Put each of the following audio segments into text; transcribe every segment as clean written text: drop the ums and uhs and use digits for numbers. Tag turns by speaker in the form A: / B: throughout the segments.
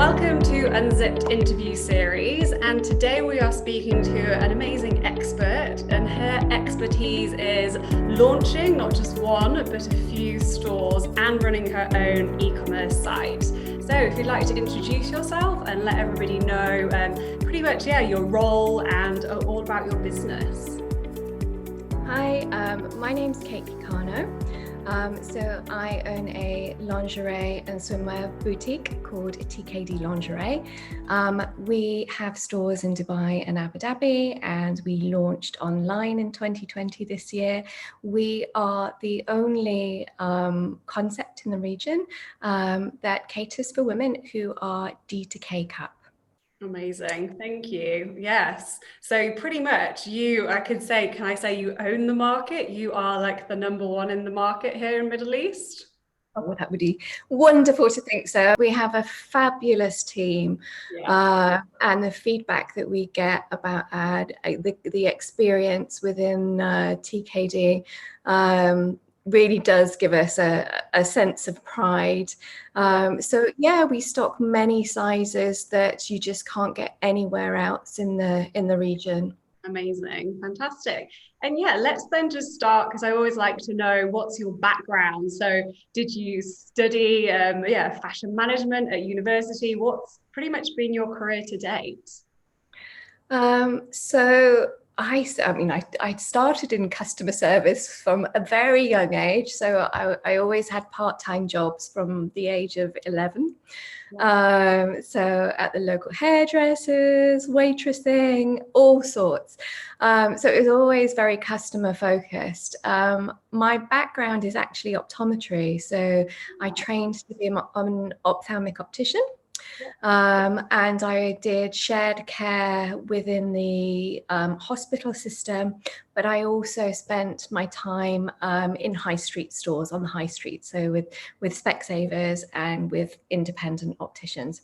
A: Welcome to Unzipped interview series, and today we are speaking to an amazing expert, and her expertise is launching not just one but a few stores and running her own e-commerce site. So if you'd like to introduce yourself and let everybody know pretty much your role and all about your business.
B: Hi, my name's Kate Kikano. So I own a lingerie and swimwear boutique called TKD Lingerie. We have stores in Dubai and Abu Dhabi, and we launched online in 2020 this year. We are the only concept in the region that caters for women who are D to K cup.
A: Amazing. Thank you. Yes. So pretty much can I say you own the market? You are like the number one in the market here in Middle East?
B: Oh, that would be wonderful to think so. We have a fabulous team, and the feedback that we get about the experience within TKD really does give us a sense of pride. We stock many sizes that you just can't get anywhere else in the region.
A: Amazing. Fantastic. And let's then just start, because I always like to know what's your background. So did you study fashion management at university? What's pretty much been your career to date?
B: I started in customer service from a very young age. So I always had part-time jobs from the age of 11. So at the local hairdressers, waitressing, all sorts. So it was always very customer focused. My background is actually optometry. So I trained to be an ophthalmic optician. And I did shared care within the hospital system, but I also spent my time in high street stores on the high street, so with Specsavers and with independent opticians.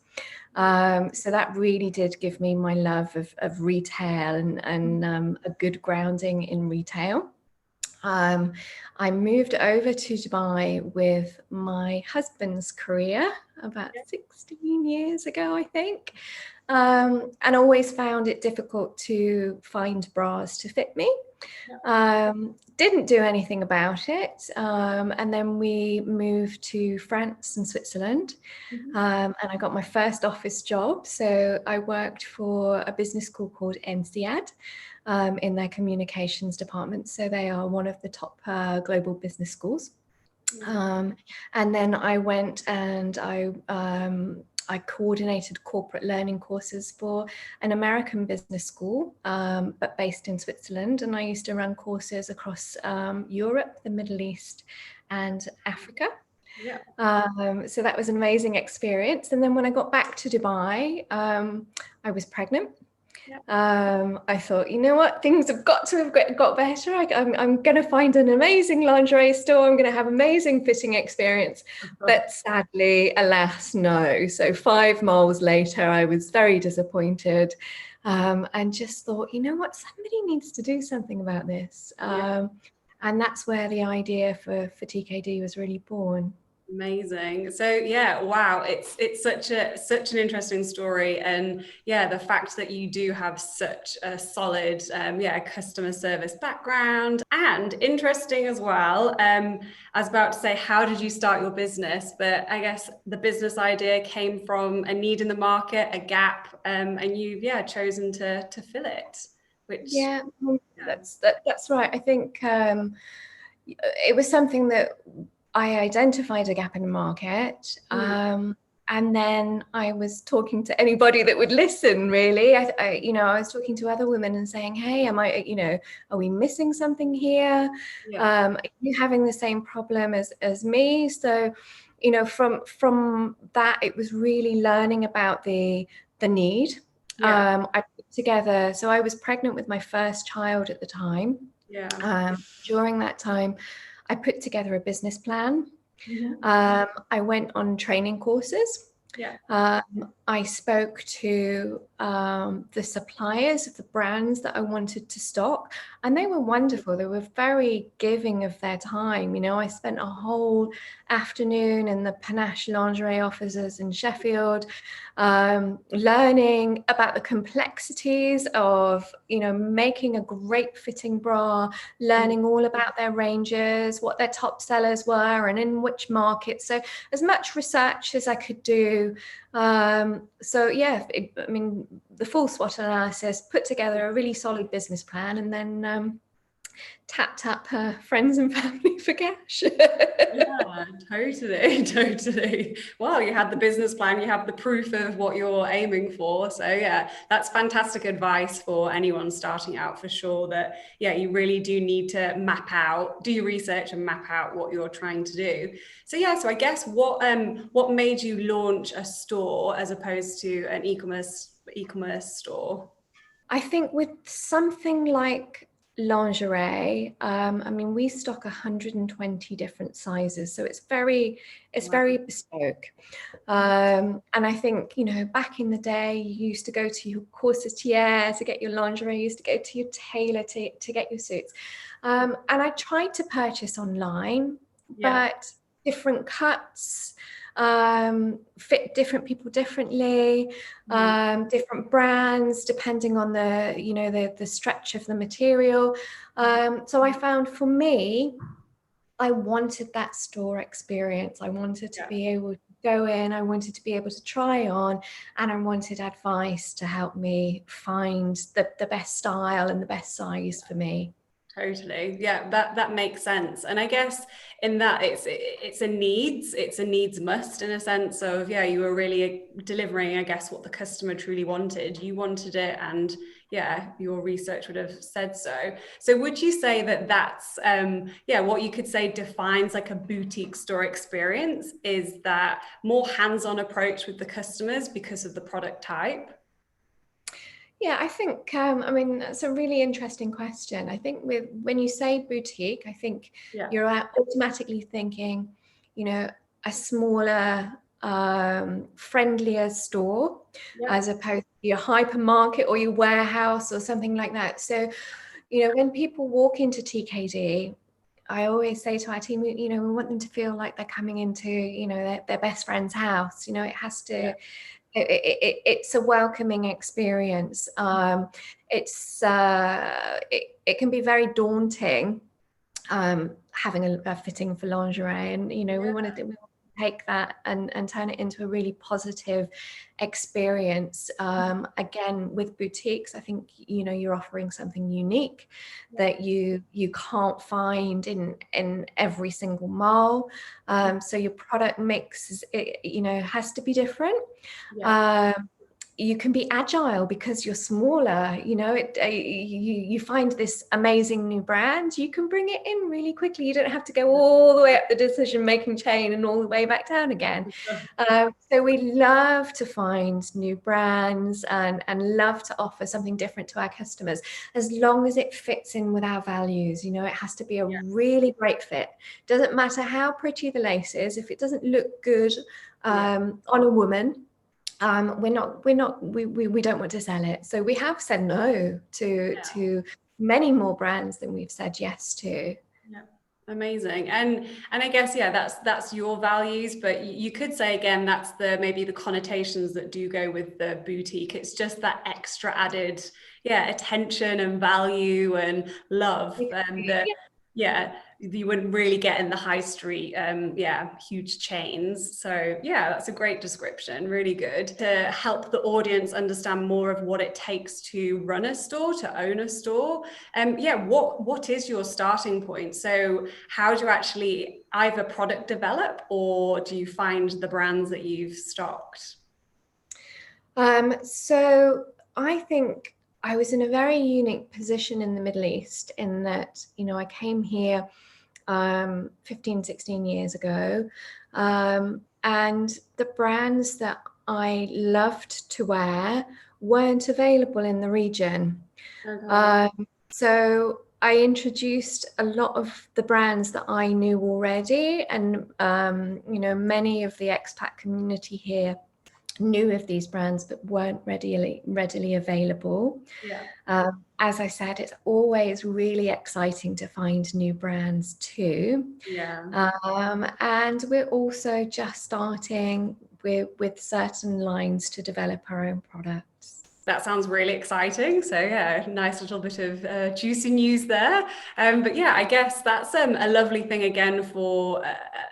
B: So that really did give me my love of retail and a good grounding in retail. I moved over to Dubai with my husband's career about 16 years ago, I think, and always found it difficult to find bras to fit me. Didn't do anything about it, and then we moved to France and Switzerland, and I got my first office job. So I worked for a business school called NCAD. In their communications department. So they are one of the top global business schools. And then I went and I coordinated corporate learning courses for an American business school, but based in Switzerland. And I used to run courses across Europe, the Middle East, and Africa. So that was an amazing experience. And then when I got back to Dubai, I was pregnant. I thought, you know what, things have got to have got better. I'm going to find an amazing lingerie store. I'm going to have amazing fitting experience. But sadly, alas, no. So 5 miles later, I was very disappointed and just thought, you know what, somebody needs to do something about this. And that's where the idea for TKD was really born.
A: Amazing. So wow, it's such an interesting story, and the fact that you do have such a solid customer service background, and interesting as well. I was about to say, how did you start your business? But I guess the business idea came from a need in the market, a gap, and you've chosen to fill it. Which
B: that's right. I think it was something that I identified a gap in the market, and then I was talking to anybody that would listen. Really, I was talking to other women and saying, "Hey, are we missing something here? Are you having the same problem as me?" So, from that, it was really learning about the need. I put together. So I was pregnant with my first child at the time. During that time, I put together a business plan. I went on training courses. I spoke to the suppliers of the brands that I wanted to stock, and they were wonderful. They were very giving of their time. You know, I spent a whole afternoon in the Panache lingerie offices in Sheffield, learning about the complexities of, you know, making a great fitting bra, learning all about their ranges, what their top sellers were, and in which markets. So as much research as I could do. So yeah, I mean, the full SWOT analysis, put together a really solid business plan, and then tapped up her friends and family for cash.
A: Yeah, totally, totally. Well, you had the business plan, you have the proof of what you're aiming for. So yeah, that's fantastic advice for anyone starting out, for sure, that yeah, you really do need to map out, do your research and map out what you're trying to do. So yeah, so I guess what made you launch a store as opposed to an e-commerce store?
B: I think with something like lingerie, I mean, we stock 120 different sizes, so it's very bespoke. And I think, you know, back in the day, you used to go to your corsetier to get your lingerie, you used to go to your tailor to get your suits. And I tried to purchase online, but different cuts fit different people differently, different brands depending on the, you know, the stretch of the material. So I found, for me, I wanted that store experience. I wanted to be able to go in, I wanted to be able to try on, and I wanted advice to help me find the best style and the best size for me.
A: Totally. Yeah, that makes sense. And I guess in that it's a needs must, in a sense of, yeah, you were really delivering, I guess, what the customer truly wanted. You wanted it, and yeah, your research would have said so. So would you say that that's what you could say defines like a boutique store experience, is that more hands-on approach with the customers because of the product type?
B: Yeah, I think, I mean, that's a really interesting question. I think when you say boutique, I think you're automatically thinking, you know, a smaller, friendlier store, as opposed to your hypermarket or your warehouse or something like that. So, you know, when people walk into TKD, I always say to our team, you know, we want them to feel like they're coming into, you know, their best friend's house. You know, it has to, it's a welcoming experience. It can be very daunting, having a fitting for lingerie, and you know, we want to take that and turn it into a really positive experience. Again, with boutiques, I think, you know, you're offering something unique that you can't find in every single mall. So your product mix is, you know, has to be different. You can be agile because you're smaller. You know, you find this amazing new brand, you can bring it in really quickly. You don't have to go all the way up the decision-making chain and all the way back down again. So we love to find new brands and love to offer something different to our customers, as long as it fits in with our values. You know, it has to be a really great fit. Doesn't matter how pretty the lace is, if it doesn't look good on a woman, we don't want to sell it. So we have said no to many more brands than we've said yes to.
A: Yeah, amazing. And I guess, yeah, that's your values, but you could say, again, that's maybe the connotations that do go with the boutique. It's just that extra added attention and value and love, you wouldn't really get in the high street, huge chains. So yeah, that's a great description, really good, to help the audience understand more of what it takes to run a store, to own a store. What is your starting point? So how do you actually either product develop, or do you find the brands that you've stocked?
B: So I think I was in a very unique position in the Middle East, in that, you know, I came here 15, 16 years ago. And the brands that I loved to wear weren't available in the region. So I introduced a lot of the brands that I knew already. And, you know, many of the expat community here knew of these brands but weren't readily available.
A: Yeah.
B: As I said, it's always really exciting to find new brands too.
A: Yeah.
B: And we're also just starting with certain lines to develop our own products.
A: That sounds really exciting. So yeah, nice little bit of juicy news there. But yeah, I guess that's a lovely thing again for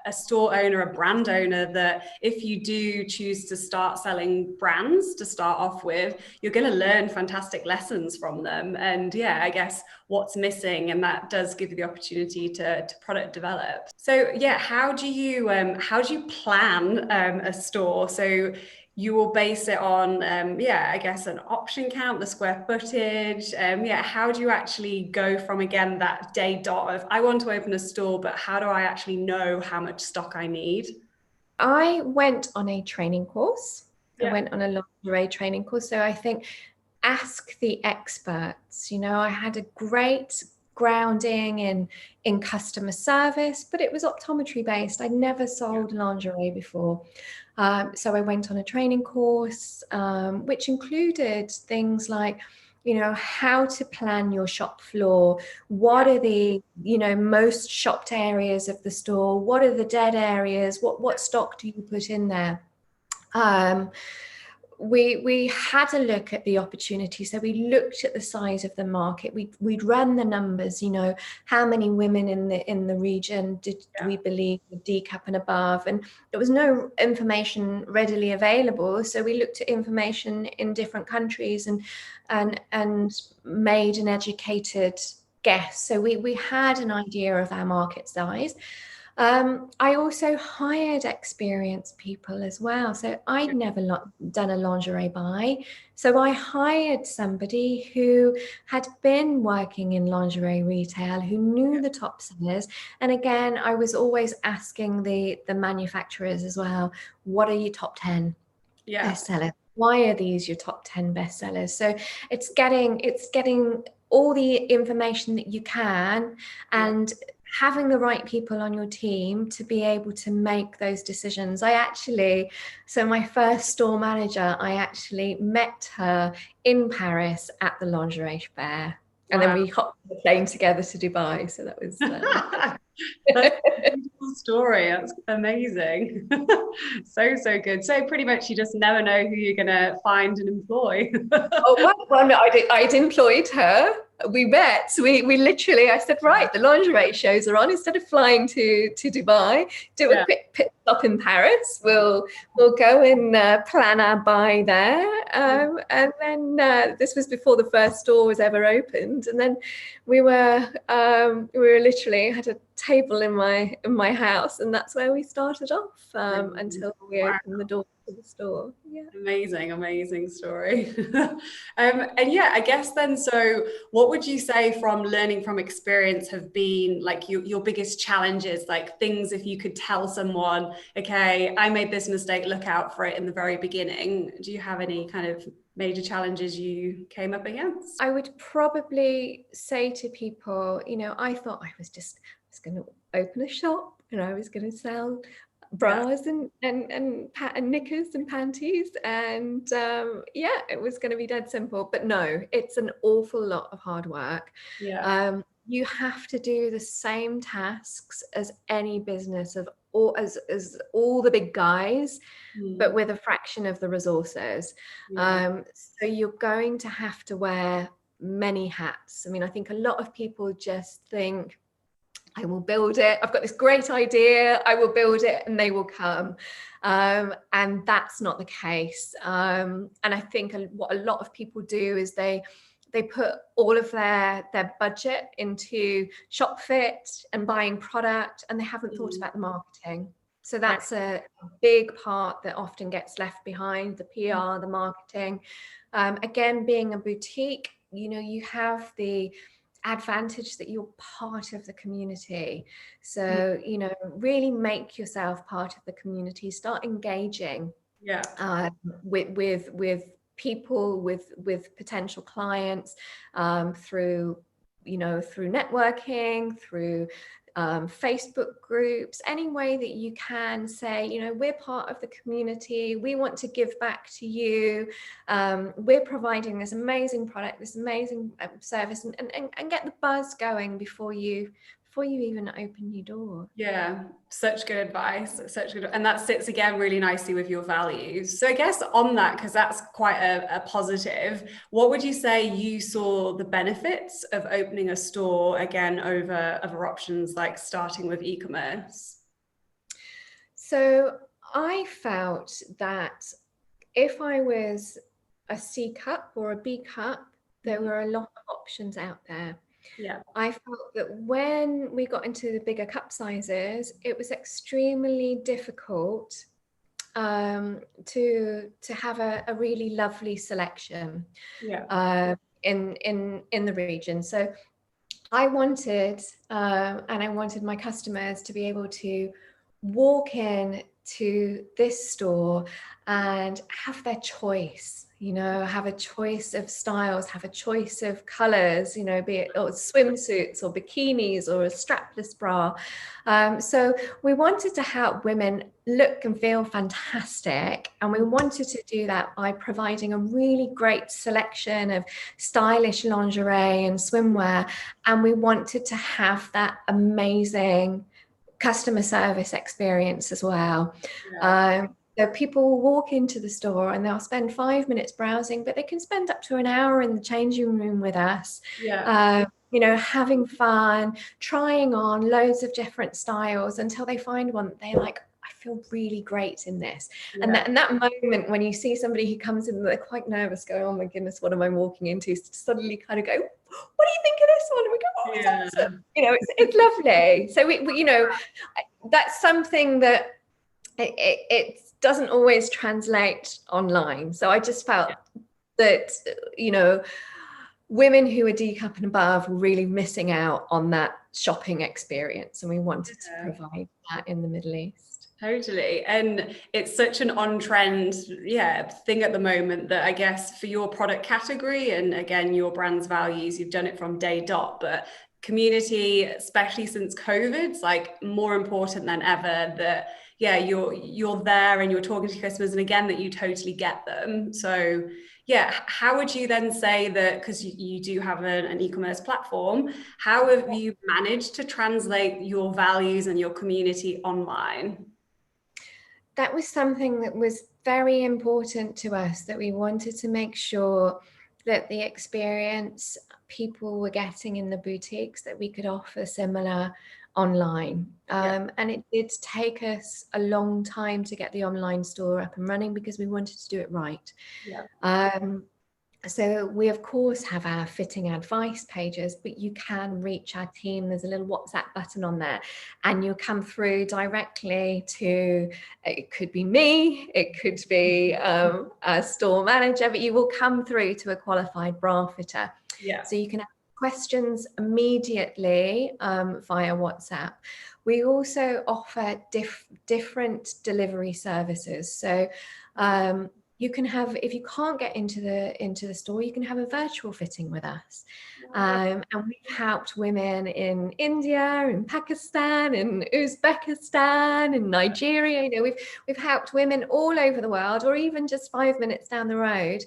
A: a store owner, a brand owner, that if you do choose to start selling brands to start off with, you're going to learn fantastic lessons from them. And yeah, I guess what's missing, and that does give you the opportunity to product develop. So yeah, how do you plan a store? So you will base it on, I guess an option count, the square footage. How do you actually go from, again, that day dot of, I want to open a store, but how do I actually know how much stock I need?
B: I went on a training course.
A: Yeah.
B: I went on a lingerie training course. So I think ask the experts. I had a great grounding in customer service, but it was optometry based. I'd never sold lingerie before. So I went on a training course, which included things like, how to plan your shop floor. What are the, most shopped areas of the store? What are the dead areas? What stock do you put in there? We had a look at the opportunity. So we looked at the size of the market. We'd run the numbers, how many women in the region do we believe with D cup and above, and there was no information readily available. So we looked at information in different countries and made an educated guess. So we had an idea of our market size. I also hired experienced people as well. So I'd never done a lingerie buy. So I hired somebody who had been working in lingerie retail, who knew the top sellers. And again, I was always asking the manufacturers as well, what are your top 10 bestsellers? Why are these your top 10 bestsellers? So it's getting all the information that you can, and having the right people on your team to be able to make those decisions. So my first store manager, I actually met her in Paris at the lingerie fair. And then we hopped on the plane together to Dubai. So that was...
A: That's a beautiful story. That's amazing. So good. So pretty much you just never know who you're going to find and employ.
B: Well, no, I'd employed her. We met. We literally, I said, right, the lingerie shows are on. Instead of flying to Dubai, do a quick pit stop in Paris. We'll go and plan our buy there. And then this was before the first store was ever opened. And then we were literally had a table in my house, and that's where we started off until we opened the door to the store.
A: Amazing story. And yeah, I guess then, so what would you say from learning from experience have been like your biggest challenges, like things, if you could tell someone, okay, I made this mistake, look out for it in the very beginning? Do you have any kind of major challenges you came up against?
B: I would probably say to people, I thought I was going to open a shop and I was going to sell bras and knickers and panties, and it was going to be dead simple. But no, it's an awful lot of hard work. You have to do the same tasks as any business as all the big guys, but with a fraction of the resources. So you're going to have to wear many hats. I mean, I think a lot of people just think, I will build it. I've got this great idea. I will build it and they will come. And that's not the case. And I think what a lot of people do is they put all of their budget into shop fit and buying product, and they haven't thought about the marketing. So that's a big part that often gets left behind, the PR, the marketing. Again, being a boutique, you have the advantage that you're part of the community. So, really make yourself part of the community, start engaging with people, with potential clients, through networking, through Facebook groups, any way that you can say, you know, we're part of the community, we want to give back to you, we're providing this amazing product, this amazing service, and get the buzz going before you even open your door.
A: Yeah, such good advice. Such good, and that sits again really nicely with your values. So I guess on that, because that's quite a positive, what would you say you saw the benefits of opening a store again over other options like starting with e-commerce?
B: So I felt that if I was a C cup or a B cup, there were a lot of options out there.
A: Yeah.
B: I felt that when we got into the bigger cup sizes, it was extremely difficult to have a really lovely selection in the region. So I wanted and I wanted my customers to be able to walk in to this store and have their choice, you know, have a choice of styles, have a choice of colors, you know, be it swimsuits or bikinis or a strapless bra. So we wanted to help women look and feel fantastic. And we wanted to do that by providing a really great selection of stylish lingerie and swimwear. And we wanted to have that amazing customer service experience as well. So people will walk into the store and they'll spend 5 minutes browsing, but they can spend up to an hour in the changing room with us. You know, having fun, trying on loads of different styles until they find one that they're like, I feel really great in this. And that moment when you see somebody who comes in, they're quite nervous, going, oh my goodness, what am I walking into? Suddenly kind of go, what do you think of this one? And we go, oh, it's awesome. You know, it's lovely. So we, you know, that's something that it doesn't always translate online. So I just felt that, you know, women who are D cup and above were really missing out on that shopping experience, and we wanted to provide that in the Middle East.
A: Totally. And it's such an on-trend thing at the moment that I guess for your product category and again your brand's values, you've done it from day dot, but community, especially since COVID, it's like more important than ever that you're there and you're talking to customers, and again that you totally get them. So how would you then say that, because you do have an e-commerce platform, how have you managed to translate your values and your community online?
B: That was something that was very important to us, that we wanted to make sure that the experience people were getting in the boutiques, that we could offer similar online. And it did take us a long time to get the online store up and running because we wanted to do it right. So we, of course, have our fitting advice pages, but you can reach our team. There's a little WhatsApp button on there, and you'll come through directly to, it could be me, it could be a store manager, but you will come through to a qualified bra fitter. So you can ask questions immediately via WhatsApp. We also offer different delivery services. So you can have, if you can't get into the store, you can have a virtual fitting with us. And we've helped women in India, in Pakistan, in Uzbekistan, in Nigeria. You know, we've helped women all over the world, or even just 5 minutes down the road,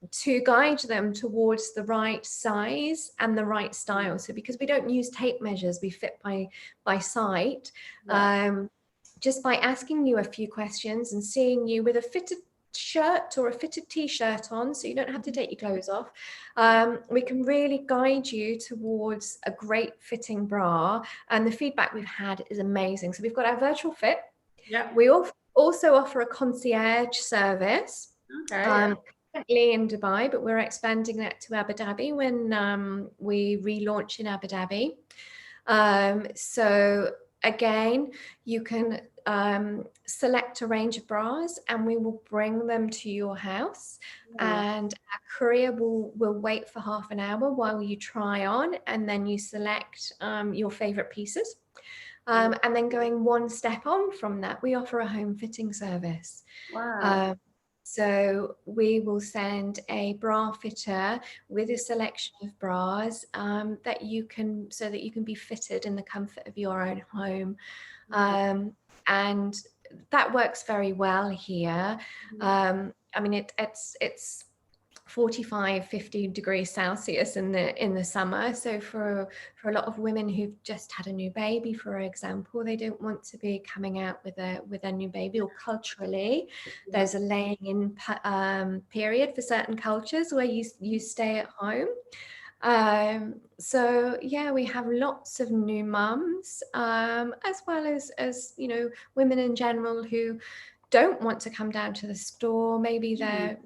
B: to guide them towards the right size and the right style. So because we don't use tape measures, we fit by sight. Just by asking you a few questions and seeing you with a fitted shirt or a fitted t-shirt on, so you don't have to take your clothes off, we can really guide you towards a great fitting bra. And the feedback we've had is amazing. So we've got our virtual fit. We also offer a concierge service. Currently in Dubai, but we're expanding that to Abu Dhabi when we relaunch in Abu Dhabi. So again, you can select a range of bras and we will bring them to your house, and our courier will wait for half an hour while you try on, and then you select your favorite pieces. And then going one step on from that, we offer a home fitting service. So we will send a bra fitter with a selection of bras that you can, so that you can be fitted in the comfort of your own home. And that works very well here. I mean, it's 45, 50 degrees Celsius in the summer. So for a lot of women who've just had a new baby, for example, they don't want to be coming out with a new baby. Or culturally, there's a laying in period for certain cultures where you stay at home. So yeah, we have lots of new mums, as well as women in general who don't want to come down to the store. Maybe they're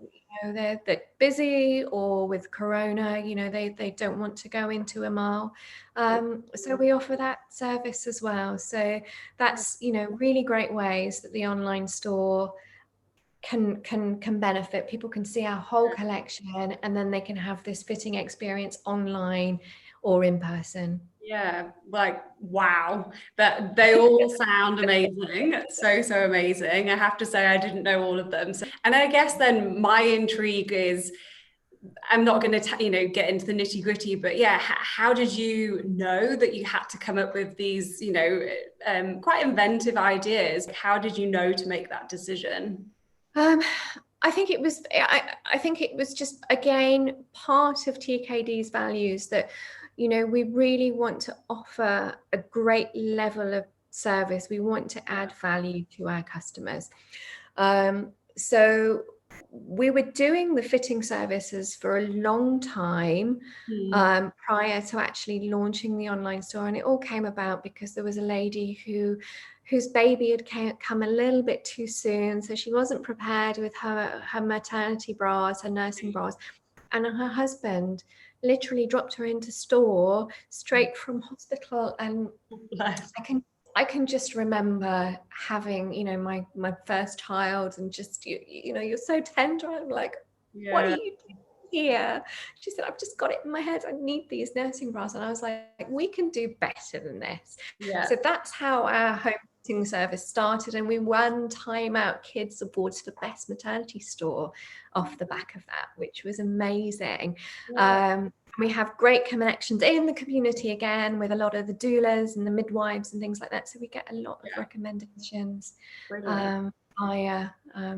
B: busy, or with corona, they don't want to go into a mall. So we offer that service as well. So that's really great ways that the online store can benefit. People can see our whole collection, and then they can have this fitting experience online or in person.
A: Yeah, like wow, that they all sound amazing, so amazing. I have to say, I didn't know all of them. So, and I guess then my intrigue is, I'm not going to get into the nitty gritty, but yeah, how did you know that you had to come up with these quite inventive ideas? How did you know to make that decision?
B: I think it was just, again, part of TKD's values that we really want to offer a great level of service. We want to add value to our customers. So we were doing the fitting services for a long time prior to actually launching the online store, and it all came about because there was a lady whose baby had come a little bit too soon, so she wasn't prepared with her maternity bras, her nursing bras, and her husband literally dropped her into store straight from hospital. And I can just remember having my first child, and just you're so tender. I'm like, what are you doing here? She said, I've just got it in my head, I need these nursing bras. And I was like, we can do better than this. So that's how our home fitting service started, and we won Time Out Kids Awards for best maternity store off the back of that, which was amazing. We have great connections in the community, again, with a lot of the doulas and the midwives and things like that. So we get a lot of recommendations via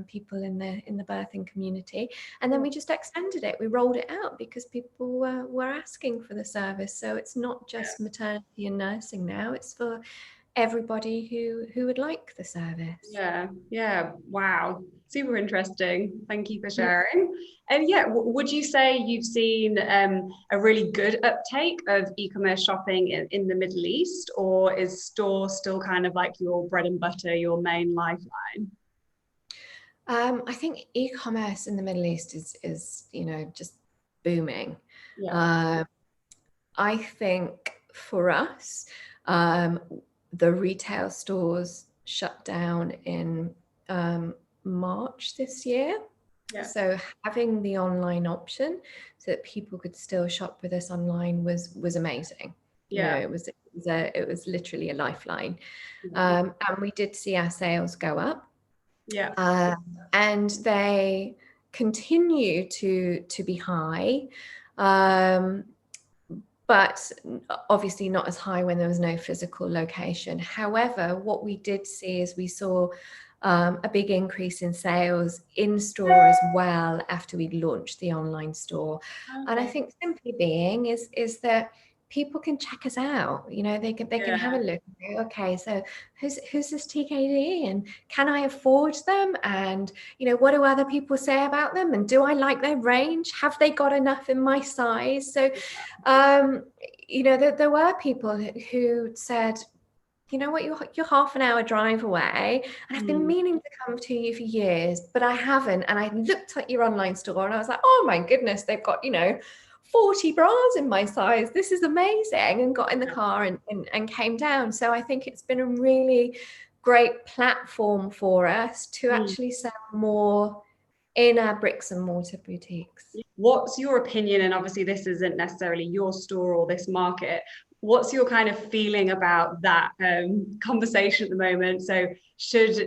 B: people in the birthing community. And then we just extended it. We rolled it out because people were asking for the service. So it's not just maternity and nursing now. It's for everybody who would like the service.
A: Yeah, wow, super interesting. Thank you for sharing. And would you say you've seen a really good uptake of e-commerce shopping in the Middle East, or is store still kind of like your bread and butter, your main lifeline?
B: I think e-commerce in the Middle East is just booming. I think for us, the retail stores shut down in March this year. So having the online option so that people could still shop with us online was amazing. It was literally a lifeline. And we did see our sales go up. And they continue to be high. But obviously not as high when there was no physical location. However, what we did see is we saw a big increase in sales in store as well after we launched the online store. And I think simply being is that people can check us out. They can have a look. Okay, so who's this TKD, and can I afford them? And what do other people say about them? And do I like their range? Have they got enough in my size? So, there were people who said, you know what, you're half an hour drive away, and I've been meaning to come to you for years, but I haven't. And I looked at your online store and I was like, oh my goodness, they've got 40 bras in my size. This is amazing. And got in the car and came down. So I think it's been a really great platform for us to actually sell more in our bricks and mortar boutiques.
A: What's your opinion? And obviously this isn't necessarily your store or this market. what's your kind of feeling about that conversation at the moment? So should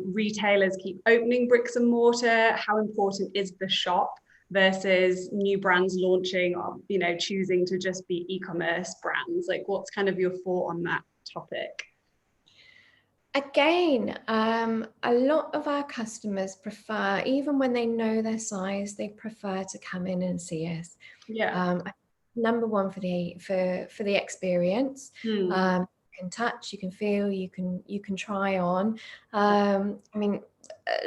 A: retailers keep opening bricks and mortar? How important is the shop versus new brands launching, or choosing to just be e-commerce brands? Like, what's kind of your thought on that topic?
B: Again, a lot of our customers prefer, even when they know their size, they prefer to come in and see us.
A: Yeah.
B: Number one, for the experience. You can touch, you can feel, you can try on. I mean,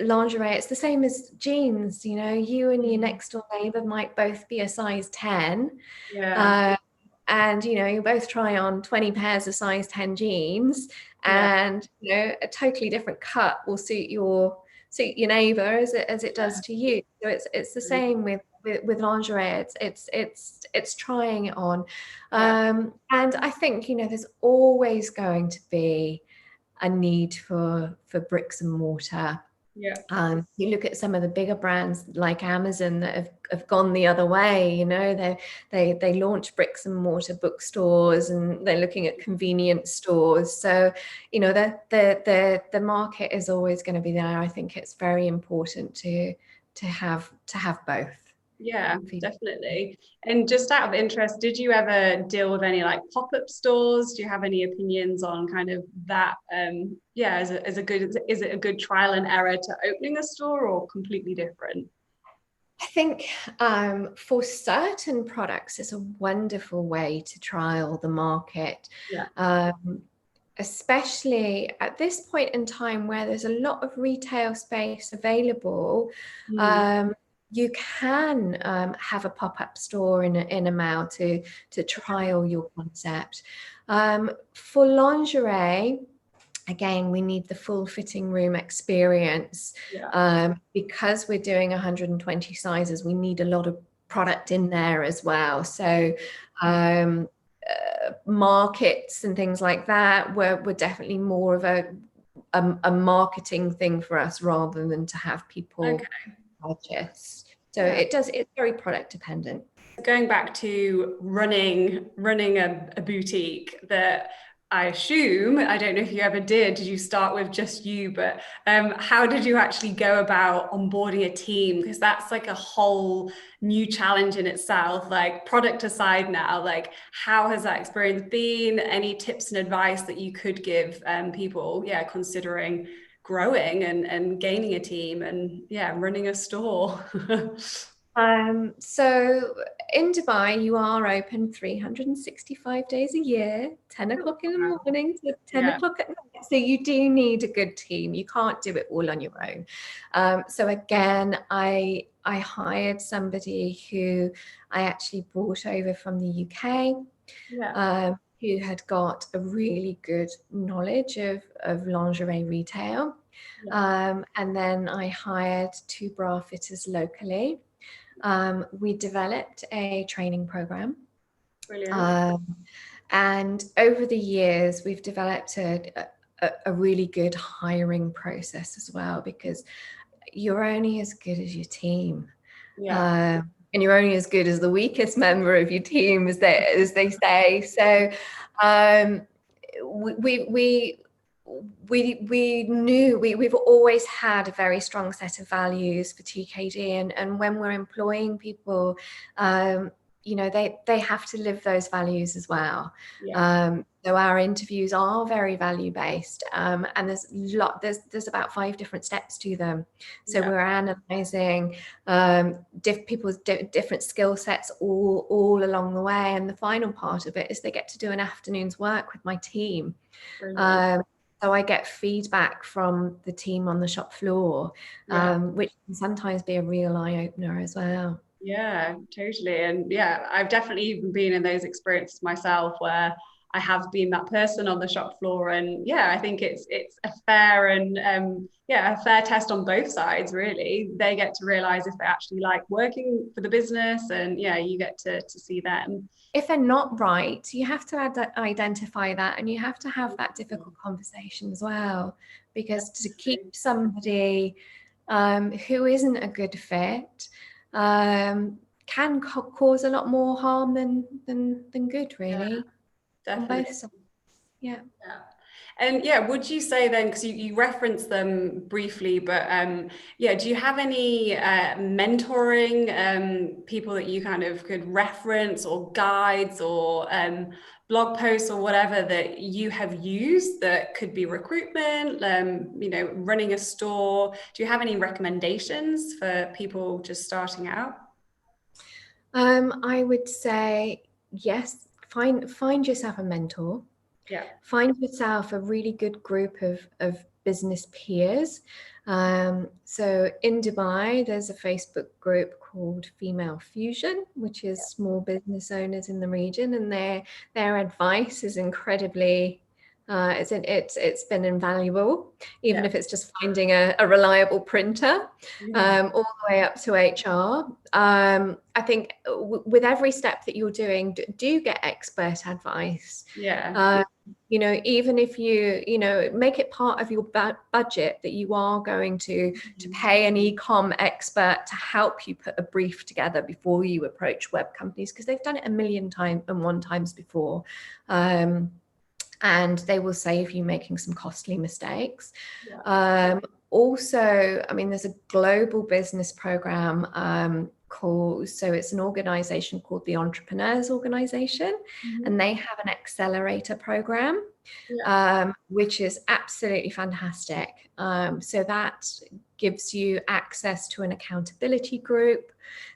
B: lingerie, it's the same as jeans. You and your next door neighbor might both be a size 10.
A: Yeah.
B: And you both try on 20 pairs of size 10 jeans, and a totally different cut will suit your neighbor as it does to you. So it's the same with lingerie. It's trying it on. And I think there's always going to be a need for bricks and mortar. You look at some of the bigger brands like Amazon that have gone the other way. They launch bricks and mortar bookstores, and they're looking at convenience stores. So the market is always going to be there. I think it's very important to have both.
A: Yeah, definitely. And just out of interest, did you ever deal with any like pop-up stores? Do you have any opinions on kind of that? Is it a good trial and error to opening a store, or completely different?
B: I think for certain products, it's a wonderful way to trial the market. Especially at this point in time where there's a lot of retail space available. You can have a pop-up store in a mall to trial your concept. For lingerie, again, we need the full fitting room experience. Because we're doing 120 sizes, we need a lot of product in there as well. So markets and things like that were definitely more of a marketing thing for us, rather than to have people purchase. So it's very product dependent.
A: Going back to running a boutique, that I assume, I don't know if you ever did you start with just you, but how did you actually go about onboarding a team? Because that's like a whole new challenge in itself. Like, product aside now, like, how has that experience been? Any tips and advice that you could give people, considering growing and gaining a team and running a store?
B: So in Dubai, you are open 365 days a year, 10 o'clock in the morning to 10 o'clock at night. So you do need a good team. You can't do it all on your own. So again, I hired somebody who I actually brought over from the UK, who had got a really good knowledge of lingerie retail. And then I hired 2 bra fitters locally. We developed a training program. And over the years, we've developed a really good hiring process as well, because you're only as good as your team. And you're only as good as the weakest member of your team, as they say. So we knew we've always had a very strong set of values for TKD, and when we're employing people, they have to live those values as well. So our interviews are very value based, and there's about 5 different steps to them. So we're analysing people's different skill sets all along the way, and the final part of it is they get to do an afternoon's work with my team. So I get feedback from the team on the shop floor, which can sometimes be a real eye-opener as well.
A: Yeah, totally. And I've definitely even been in those experiences myself, where I have been that person on the shop floor. And I think it's a fair and a fair test on both sides, really. They get to realize if they actually like working for the business, and you get to see them.
B: If they're not right, you have to identify that, and you have to have that difficult conversation as well, because to keep somebody who isn't a good fit can cause a lot more harm than good, really. on
A: definitely.
B: both sides. Yeah.
A: Yeah. And yeah, would you say then, because you referenced them briefly, but yeah, do you have any mentoring people that you kind of could reference, or guides, or blog posts, or whatever that you have used that could be recruitment, running a store? Do you have any recommendations for people just starting out?
B: I would say yes, find yourself a mentor.
A: Yeah.
B: Find yourself a really good group of business peers. So in Dubai, there's a Facebook group called Female Fusion, which is small business owners in the region, and their advice is incredibly it's been invaluable, even if it's just finding a reliable printer, all the way up to HR. I think with every step that you're doing, do get expert advice.
A: Yeah.
B: Even if you make it part of your budget that you are going to pay an e-com expert to help you put a brief together before you approach web companies, because they've done it a million times before. And they will save you making some costly mistakes. Also, I mean, there's a global business program so it's an organization called the Entrepreneurs Organization, and they have an accelerator program, which is absolutely fantastic. So that gives you access to an accountability group.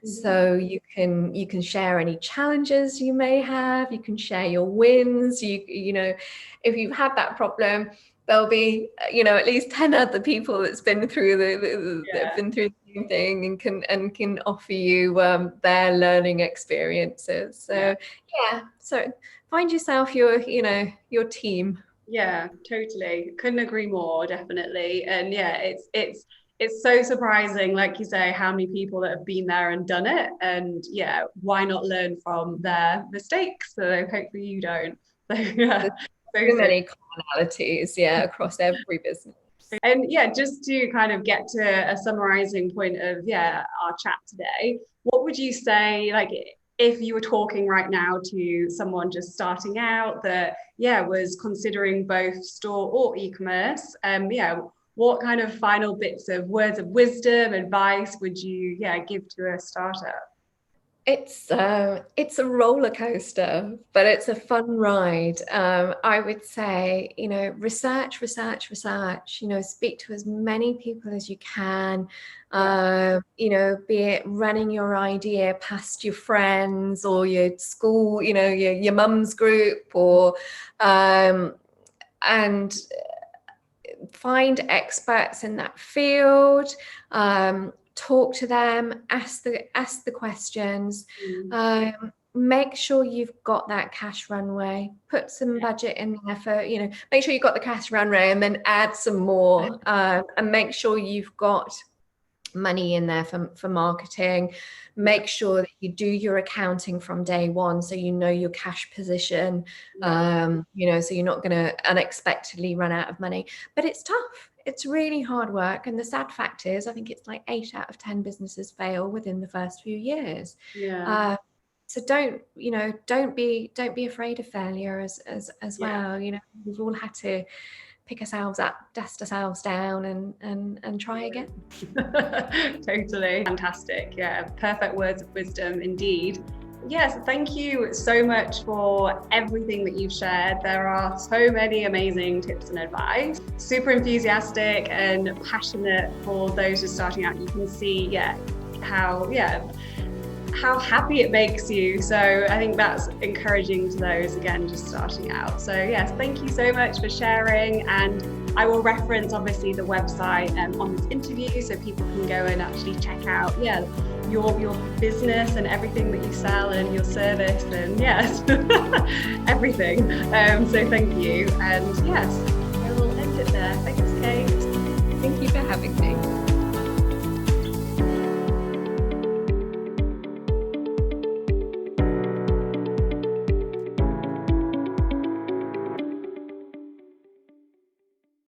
B: So you can share any challenges you may have, you can share your wins. If you've had that problem, there'll be at least 10 other people that's been through the same thing and can offer you their learning experiences. So so find yourself your team.
A: Yeah, totally. Couldn't agree more, definitely. And yeah, it's so surprising, like you say, how many people that have been there and done it. And yeah, why not learn from their mistakes? So hopefully you don't. So yeah,
B: so many commonalities, across every business.
A: And yeah, just to kind of get to a summarizing point of our chat today, what would you say, like, if you were talking right now to someone just starting out that was considering both store or e-commerce, what kind of final bits of words of wisdom, advice would you give to a startup?
B: It's a roller coaster, but it's a fun ride. I would say, research, speak to as many people as you can. Be it running your idea past your friends or your school, your mum's group, or and find experts in that field. Talk to them, ask the questions, make sure you've got that cash runway, put some budget in there for, make sure you've got the cash runway and then add some more, and make sure you've got money in there for marketing. Make sure that you do your accounting from day one, so you know your cash position, so you're not going to unexpectedly run out of money. But it's tough. It's really hard work. And the sad fact is, I think it's like 8 out of 10 businesses fail within the first few years. So don't be afraid of failure as well. We've all had to pick ourselves up, dust ourselves down, and try again.
A: Totally. Fantastic. Yeah, perfect words of wisdom indeed. Yes, thank you so much for everything that you've shared. There are so many amazing tips and advice. Super enthusiastic and passionate for those who are starting out. You can see, how happy it makes you. So I think that's encouraging to those, again, just starting out. So yes, thank you so much for sharing. And I will reference obviously the website on this interview, so people can go and actually check out your business and everything that you sell and your service and everything. So thank you. And yes, I will end it there. Thanks, Kate.
B: Thank you for having me.